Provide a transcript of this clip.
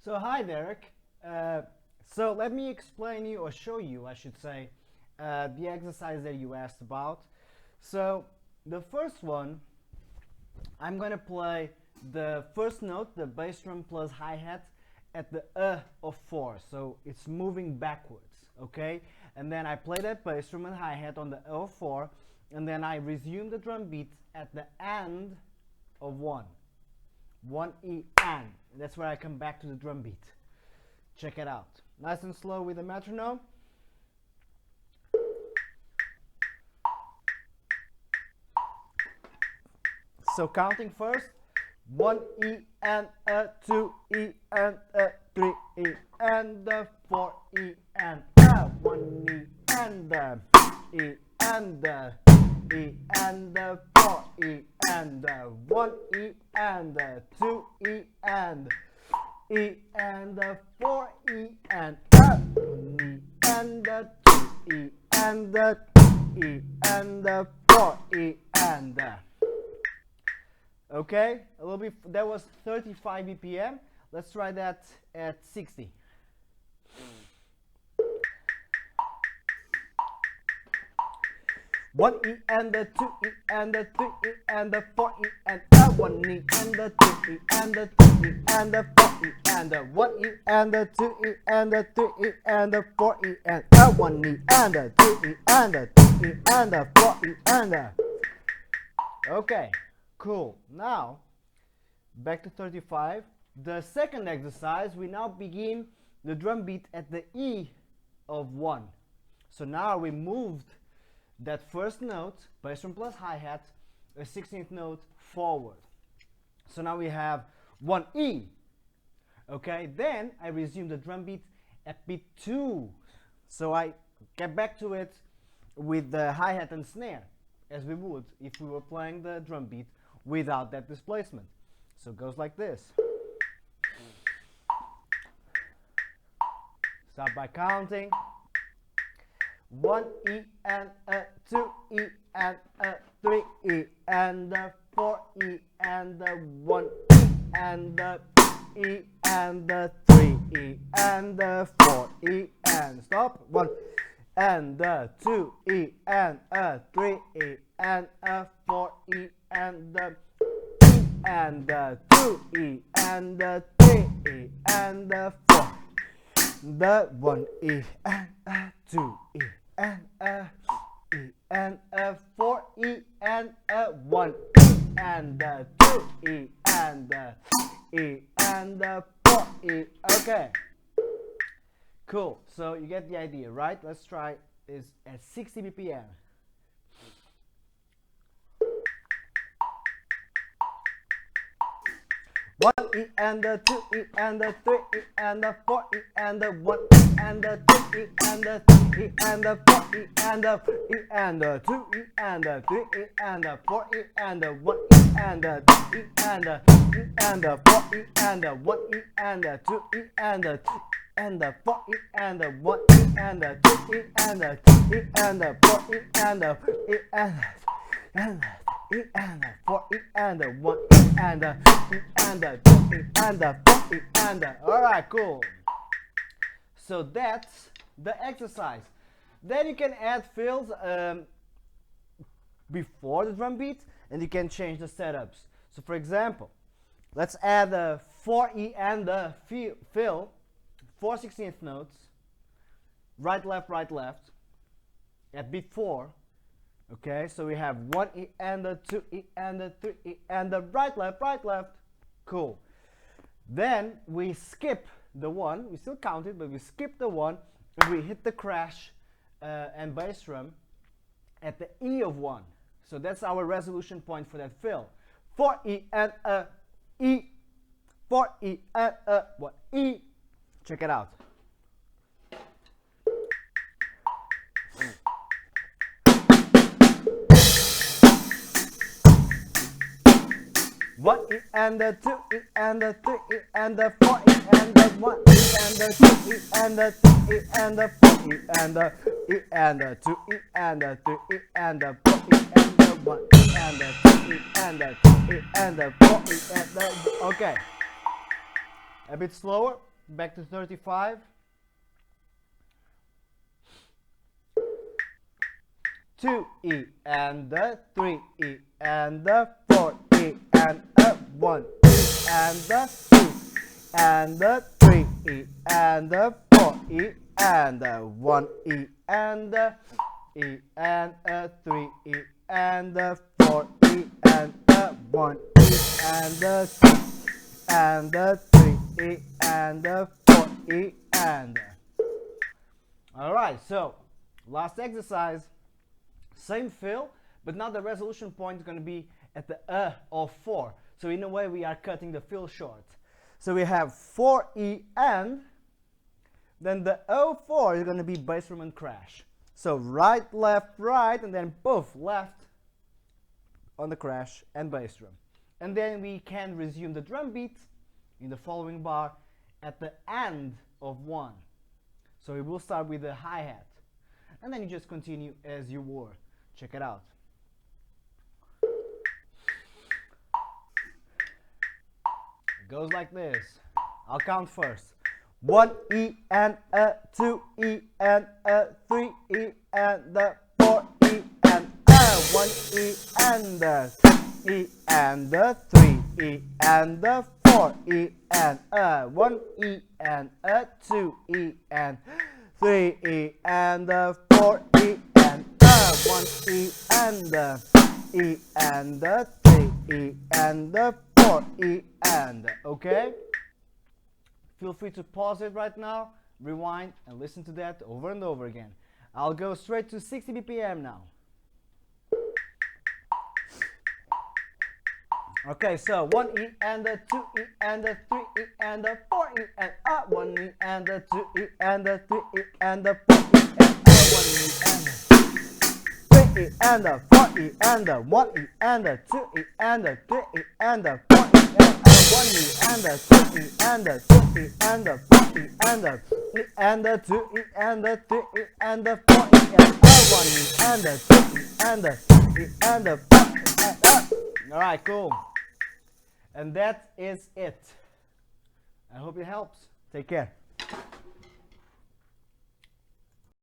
So hi Derek. So let me explain you or show you, I should say, the exercise that you asked about. So the first one, I'm gonna play the first note, the bass drum plus hi-hat, at the of 4. So it's moving backwards, okay? And then I play that bass drum and hi-hat on the of 4, and then I resume the drum beat at the end of 1. 1E and. That's where I come back to the drum beat. Check it out. Nice and slow with the metronome. So counting first. 1E and a 2E and a 3E and a 4E and a 1E and a E and a E and a 4E and a 1E and a 2E and E and a 4E and a 1E and a 2E and a E and a 4E and a. Okay, a little bit. That was 35 BPM. Let's try that at 60. One E and the 2E and the 3E and the 4E and a 1E and the 2E and the 3E and the 4E and the 1E and the 2E and the 3E and the 4E and a 1E and the 2E and the 3E and the 4E and the. Okay. Cool. Now, back to 35. The second exercise, we now begin the drum beat at the E of 1. So now we moved that first note, bass drum plus hi-hat, a 16th note forward. So now we have 1E. Okay, then I resume the drum beat at beat 2. So I get back to it with the hi-hat and snare, as we would if we were playing the drum beat without that displacement. So it goes like this. Start by counting. 1E and a 2E and a 3E and a 4E and a 1E and a E and a 3E and a 4E and stop. 1 and a 2E and a 3E and a 4E and the E and the 2E and the 3E and the 4. The 1E and a 2E and a E and a 4E and a 1E and the 2E and the E and the 4E. Okay. Cool. So you get the idea, right? Let's try this at 60 BPM. 1E and the 2E and the 3E and the 4E and the 1E and the 2E and the 3E and the 4E and the E and the 2E and the 3E and the 4E and the 1E and the 2E and the E and the 4E and the 1E and the 2E and the and the 4E and the 1E and the 2E and the 2E and the 4E and the E and the E and the 4E and the 1E and the E and the 2E and the 4E and the. Alright, cool. So that's the exercise. Then you can add fills before the drum beat, and you can change the setups. So for example, let's add a 4E and the fill, 4 16th notes, right left at beat 4. Okay, so we have 1E and a 2E and a 3E and a right left. Cool. Then we skip the 1. We still count it, but we skip the 1 and we hit the crash and bass drum at the E of 1. So that's our resolution point for that fill. 4E and a E. 4E and a 1E. Check it out. 1E and the 2E and the 3E and the 4E and the 1E and the 2E and the 3E and the 4E and the E and the 2E and the 3E and the 4E and the 1E and the 2E and the 3E and the 4E and the. Okay. A bit slower. back to 35. 2E and the 3E and the 4E and a 1E and the 2 and the 3E and the 4E and the 1E and the E and a 3E and the 4E and a 1E and the 2 and the 3E and the 4E and Alright, so last exercise. Same fill, but now the resolution point is going to be at the of 4. So in a way we are cutting the fill short. So we have 4E and then the O4 is going to be bass drum and crash. So right, left, right, and then both left on the crash and bass drum. And then we can resume the drum beat in the following bar at the end of 1. So we will start with the hi-hat. And then you just continue as you were. Check it out. It goes like this. I'll count first. 1E and a 2E and a 3E and the 4E and a 1E and the 2E and the 3E and the 4E and a 1E and a 2E and 3E and the 4E and a 1E and the E and the 3E and the 4E and okay? Feel free to pause it right now, rewind and listen to that over and over again. I'll go straight to 60 BPM now. Okay, so 1E and the 2E and the 3E and the 4E and a 1E and the 2E and the 3E and the 4E and a 1E and the 3E and the 4E and the 1E and the 2E and the 3E and the 4E and a 1E and the 2E and the 3E and the 4E and the 3E and the 2E and the 3E and the 4E and a 1E and the 2E and the 3E and the 4E and a. Alright, cool. And that is it. I hope it helps. Take care.